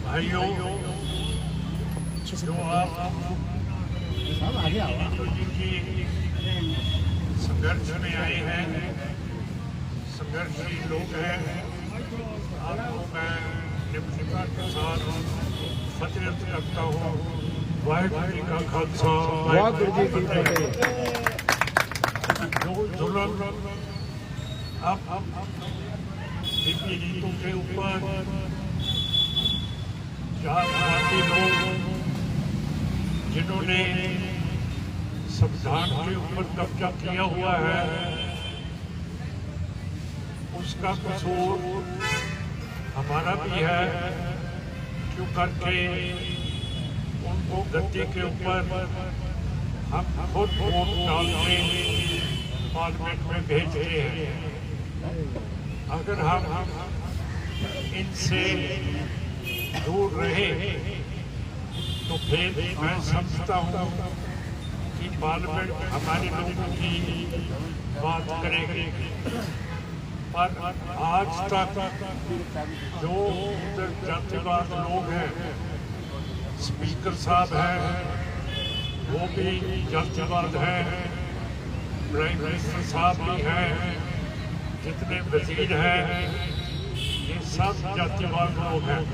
भाइयों, जो आप की संघर्ष में आए हैं, संघर्षशील लोग हैं, आपको मैं निम्रता के साथ फतेहत करता हूँ। वाहिगुरू जी का खालसा, वाहिगुरू जी की फतेह। जो जुल्म अब बीपी गीतों के ऊपर जातिवादी लोग जिन्होंने संविधान के ऊपर कब्जा किया हुआ है, उसका कसूर हमारा भी है। क्यों करके उनको गद्दी के ऊपर हम खुद वोट डालते पार्लियामेंट में भेजते हैं। अगर हम इनसे दूर रहे तो फिर मैं समझता हूँ कि पार्लियामेंट हमारे लोगों की बात करेगी। पर आज तक जो जातिवाद लोग हैं, स्पीकर साहब हैं वो भी जातिवाद हैं, प्राइम मिनिस्टर साहब भी हैं, जितने वजीर हैं ये सब जातिवाद लोग हैं।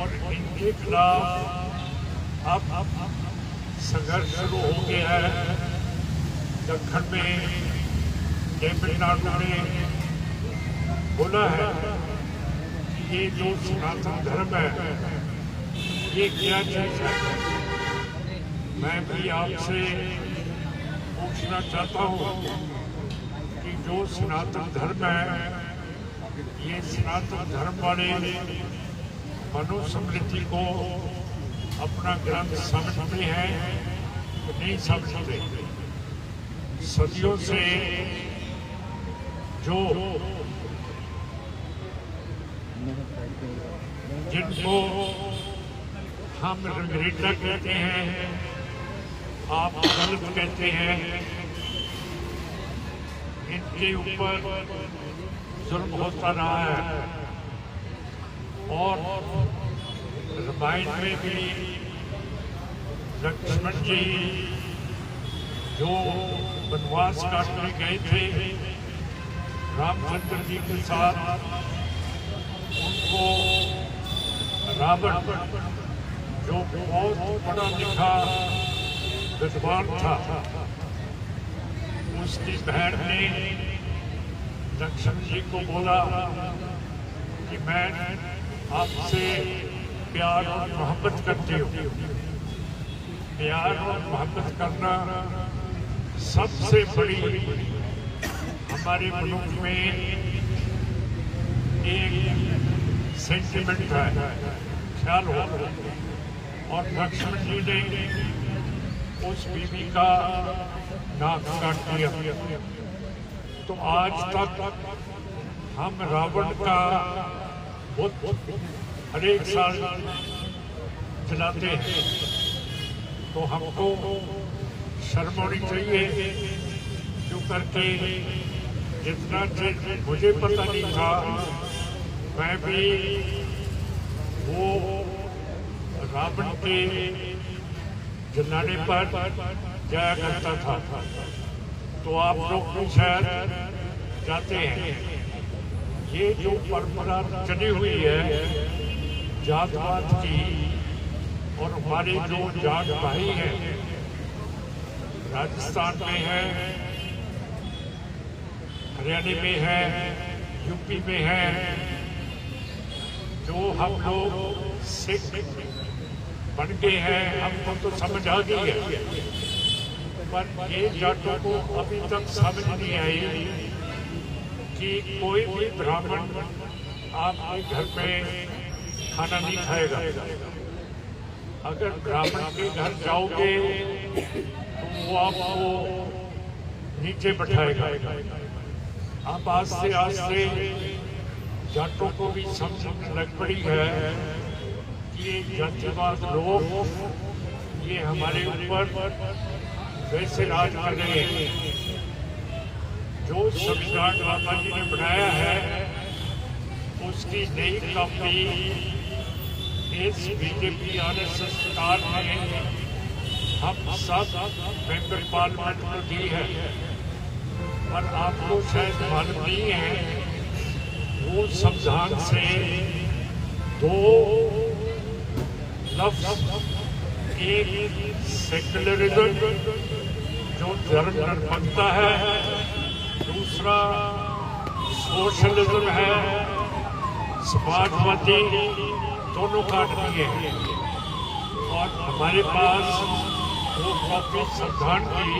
और इनके खिलाफ अब संघर्ष शुरू हो गया है। दक्षिण में तमिलनाडु ने बोला है कि ये जो सनातन धर्म है ये क्या चीज है। मैं भी आपसे पूछना चाहता हूँ कि जो सनातन धर्म है, ये सनातन धर्म वाले मनुस्मृति को अपना ग्रंथ समझते हैं तो नहीं समझते। सदियों से जो जिनको हम रंगरेटा कहते हैं, आप दलित कहते हैं, इनके ऊपर जुल्म होता रहा है। और रामायण में भी लक्ष्मण जी जो वनवास काटने गए थे रामचंद्र जी के साथ, उनको रावण जो बहुत पढ़ा लिखा विद्वान था, उसकी बहन ने लक्ष्मण जी को बोला कि मैं आपसे प्यार और मोहब्बत करती हूँ। प्यार और मोहब्बत करना सबसे बड़ी हमारे मुल्क में एक सेंटिमेंट है, ख्याल हो। और लक्ष्मण जी ने उस बीवी का नाक काट दिया। तो आज तक हम रावण का हर एक साल जलाते हैं, तो हमको शर्म होनी चाहिए। क्यों करके जितना मुझे पता नहीं था, मैं भी वो रावण के जलाने पर जाया करता था। तो आप लोग भी शायद जाते हैं। ये जो परंपरा चली हुई है जातवाद की, और हमारे जो जाट भाई हैं राजस्थान में है, हरियाणा में है, यूपी में है, जो हम लोग सिख बन गए हैं, हमको तो समझ आ गई है। पर ये जाटों को अभी तक समझ नहीं आई कि कोई भी ब्राह्मण आपके घर में खाना नहीं खाएगा। अगर ब्राह्मण के घर जाओगे तो वो आपको नीचे बैठाएगा। अब आस्ते आस्ते जाटों को भी समझ लग पड़ी है कि ये जातिवाद लोग ये हमारे ऊपर वैसे राज कर रहे हैं। जो संविधान बाबा जी ने बनाया है उसकी नई कॉपी इस बीजेपी आरएसएस सरकार ने हम सब मेंबर पार्लियामेंट को दी है, पर आपको शायद मालूम नहीं है वो संविधान से दो लफ्ज, एक सेक्युलरिज्म जो धर्म निरपेक्षता है, दूसरा सोशलिज्म है, समाजवादी, दोनों काट दिए हैं। और हमारे पास वो कॉपी संविधान की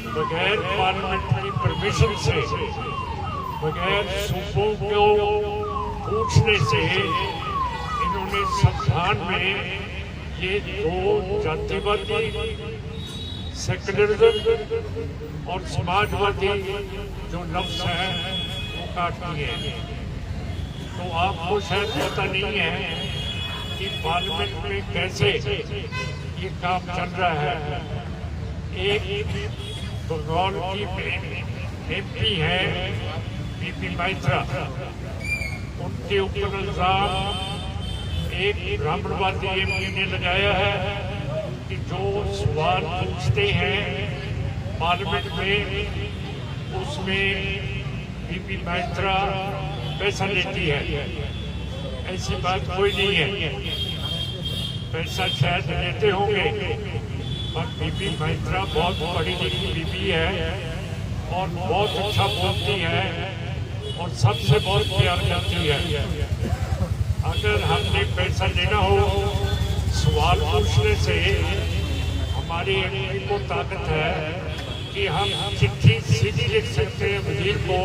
बगैर पार्लियामेंट्री परमिशन से, बगैर सूबों को पूछने से इन्होंने संविधान में ये दो जातिवादी, सेक्युलरिज्म और समाजवादी जो लफ्ज है वो काट दिए हैं। तो आपको शायद पता नहीं है कि पार्लियामेंट में कैसे ये काम चल रहा है। एक बंगाल की एमपी है बीपी मैत्रा, उनके ऊपर इल्जाम एक ब्राह्मणवादी एमपी ने लगाया है कि जो सवाल पूछते हैं पार्लियामेंट में उसमें बीपी मैत्रा पैसा लेती है। ऐसी बात कोई नहीं है, पैसा शायद लेते होंगे, पर बीबी मैत्रा बहुत बड़ी लिखी बीबी है और बहुत अच्छा बोलती है और सबसे बहुत प्यार करती है। अगर हमने पैसा लेना हो सवाल पूछने से, हमारी एमपी को ताकत है कि हम चिट्ठी सीधी लिख सकते हैं वजीर को,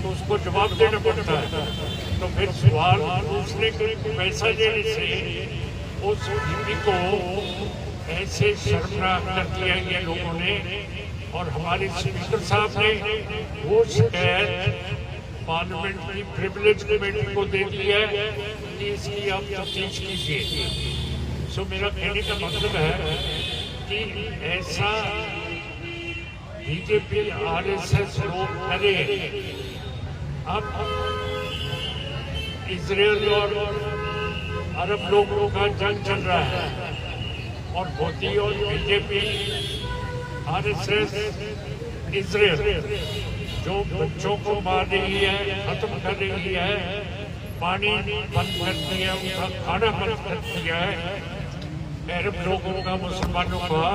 तो उसको जवाब देना पड़ता है। तो फिर सवाल पूछने के पैसा लेने से उस एमपी को ऐसे शर्मनाक कर दिया ये लोगों ने। और हमारे स्पीकर साहब ने वो शिकायत पार्लियामेंट्री प्रिविलेज कमेटी को दे दी है कि इसकी आप तफ्तीश कीजिए। सो मेरा कहने का मतलब है कि ऐसा बीजेपी आरएसएस लोग करे। अब इजराइल और अरब लोगों का जंग चल रहा है और मोदी और बीजेपी आरएसएस इजराइल जो बच्चों को मार रही है, खत्म कर रही है, पानी बंद कर दिया, उनका खाना बंद कर दिया है अरब लोगों का, मुसलमानों का,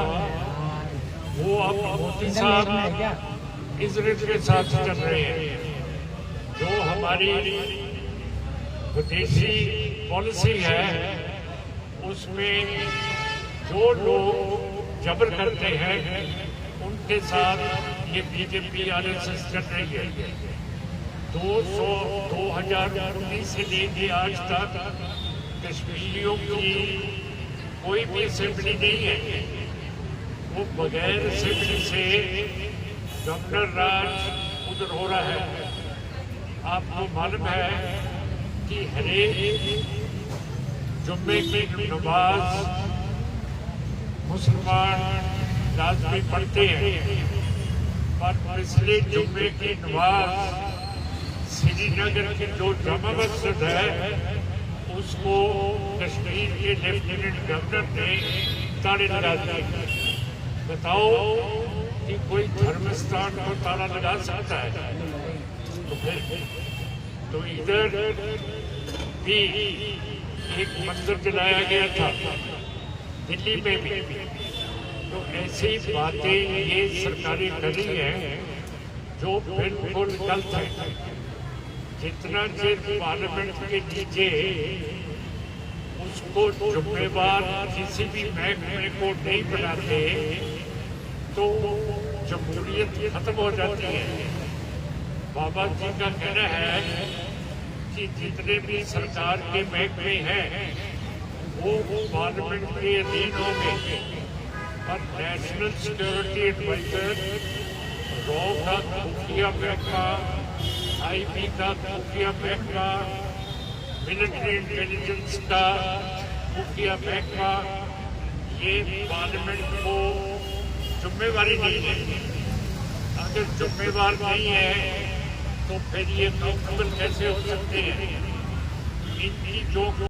वो अब मोदी साहब इजराइल के साथ चल रहे हैं। जो हमारी विदेशी पॉलिसी है उसमें जो लोग जबर करते हैं उनके साथ ये बीजेपी आरएसएस चल रही है। 2019 से लेके आज तक कश्मीरियों की कोई भी असेंबली नहीं है, वो बगैर असेंबली से गवर्नर राज उधर हो रहा है। आपको मालूम है कि हरेक जुम्मे की नमाज मुसलमान लाजमी पढ़ते हैं, पर पिछले जुम्मे की नमाज श्रीनगर की जो जामा मस्जिद है उसको कश्मीर के लेफ्टिनेंट गवर्नर ने ताले लगा दिए। बताओ कि कोई धर्मस्थान को ताला लगा सकता है? तो इधर भी एक मंदिर जलाया गया था, दिल्ली में भी। तो ऐसी बातें ये सरकारें कर रही हैं जो बिल्कुल गलत है। जितना देर पार्लियामेंट के नीचे उसको जिम्मेवार किसी भी महकमे को नहीं बनाते तो जमहूरियत खत्म हो जाती है। बाबा जी का कहना है कि जितने भी सरकार के महकमे हैं वो पार्लियामेंट के अधीन होंगे, और नेशनल सिक्योरिटी एडवाइजर, रॉ का खुफिया महकमा, आईबी का खुफिया महकमा, मिलिट्री इंटेलिजेंस का खुफिया महकमा, ये पार्लियामेंट को जिम्मेवारी नहीं है। अगर जिम्मेवार नहीं है तो फिर ये अकाउंटेबल कैसे हो सकते हैं? इनकी जो